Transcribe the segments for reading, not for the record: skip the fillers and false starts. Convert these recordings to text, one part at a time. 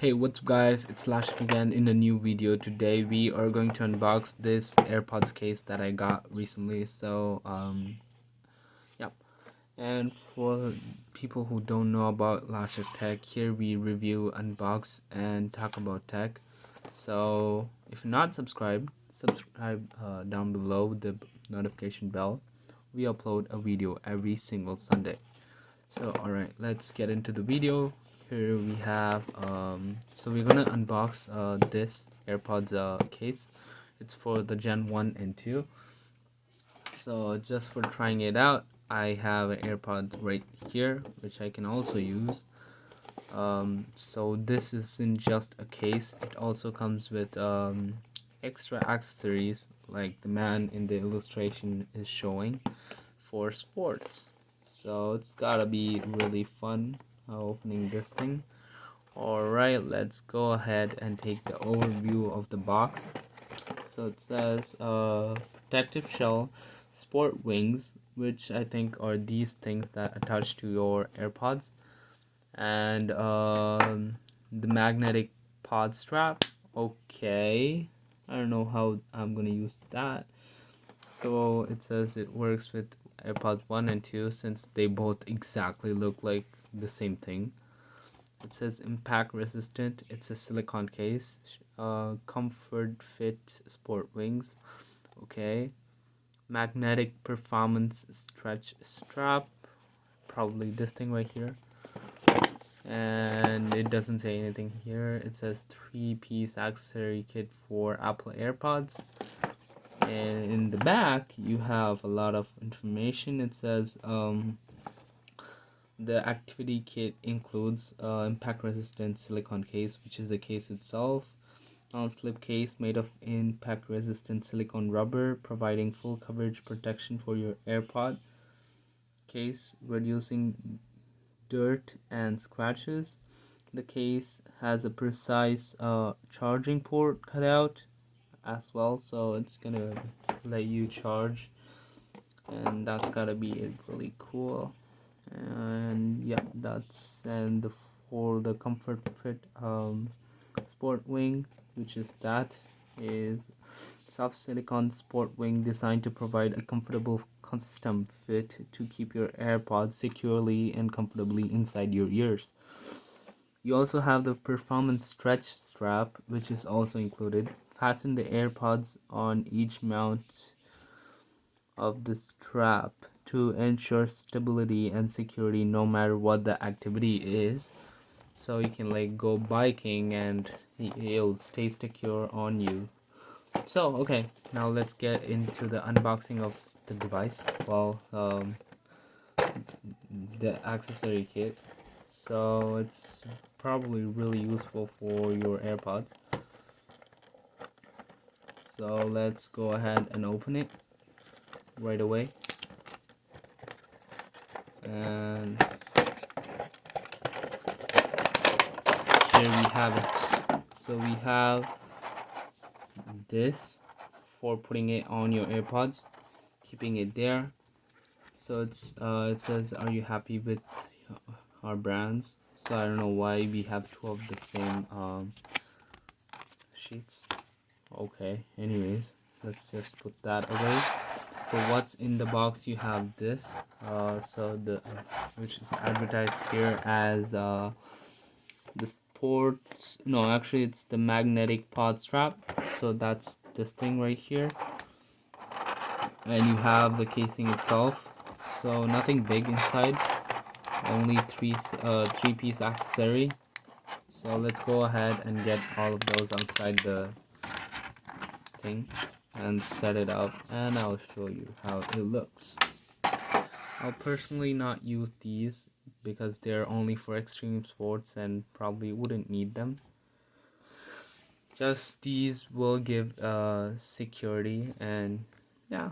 Hey, what's up guys, it's Laashak again in a new video. Today we are going to unbox this AirPods case that I got recently. Yep. And for people who don't know about Laashaktech, here we review, unbox, and talk about tech. So if you're not subscribed, subscribe down below with the notification bell. We upload a video every single Sunday. So alright, let's get into the video. Here we have so we're gonna unbox this AirPods case. It's for the Gen 1 and 2. So just for trying it out, I have an AirPod right here which I can also use. So this isn't just a case, it also comes with extra accessories like the man in the illustration is showing for sports. So it's gotta be really fun opening this thing. Alright, let's go ahead and take the overview of the box. So it says protective shell, sport wings, which I think are these things that attach to your AirPods, and the magnetic pod strap. Okay, I don't know how I'm gonna use that. So it says it works with AirPods 1 and 2 since they both exactly look like the same thing. It says impact resistant. It's a silicone case. Comfort fit sport wings. Okay. Magnetic performance stretch strap. Probably this thing right here. And it doesn't say anything here. It says 3-piece accessory kit for Apple AirPods. And in the back you have a lot of information. It says the activity kit includes impact resistant silicone case, which is the case itself, non-slip case made of impact resistant silicone rubber, providing full coverage protection for your AirPod case, reducing dirt and scratches. The case has a precise charging port cut out as well, so it's gonna let you charge, and that's gotta be really cool. And yeah, that's and for the comfort fit sport wing, which is soft silicone sport wing designed to provide a comfortable custom fit to keep your AirPods securely and comfortably inside your ears. You also have the performance stretch strap, which is also included. Fasten the AirPods on each mount of the strap to ensure stability and security no matter what the activity is. So you can like go biking and it'll stay secure on you. So okay, now let's get into the unboxing of the device. Well, the accessory kit. So it's probably really useful for your AirPods. So let's go ahead and open it right away. And here we have it. So we have this for putting it on your AirPods, keeping it there. So it's it says, are you happy with our brands? So I don't know why we have two of the same sheets. Okay, anyways, let's just put that away. For what's in the box, you have this so the which is advertised here as the sports, no, actually it's the magnetic pod strap. So that's this thing right here, and you have the casing itself. So nothing big inside, only three-piece accessory. So let's go ahead and get all of those outside the thing and set it up, and I'll show you how it looks. I'll personally not use these because they're only for extreme sports and probably wouldn't need them. Just these will give security, and yeah.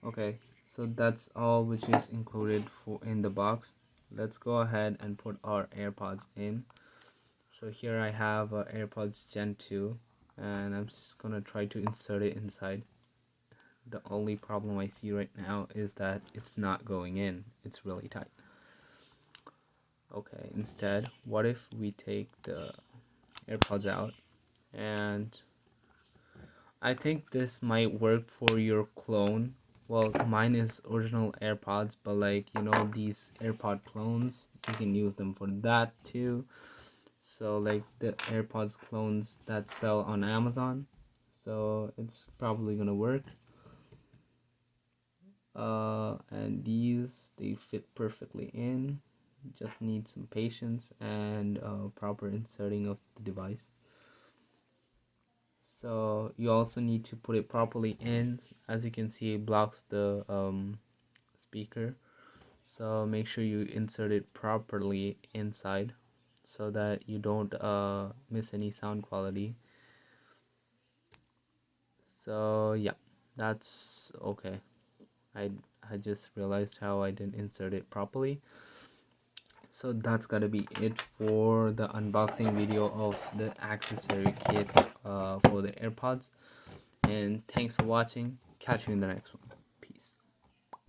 Okay, so that's all which is included for in the box. Let's go ahead and put our AirPods in. So here I have AirPods Gen 2, and I'm just gonna try to insert it inside. The only problem I see right now is that it's not going in. It's really tight. Okay, instead, what if we take the AirPods out, and I think this might work for your clone. Well, mine is original AirPods, but like, you know, these AirPod clones, you can use them for that too. So like the AirPods clones that sell on Amazon, so it's probably gonna work. And these, they fit perfectly in. Just need some patience and proper inserting of the device. So you also need to put it properly in. As you can see, it blocks the speaker, so make sure you insert it properly inside so that you don't miss any sound quality. So yeah, that's okay. I just realized how I didn't insert it properly. So that's gotta be it for the unboxing video of the accessory kit for the AirPods, and thanks for watching. Catch you in the next one.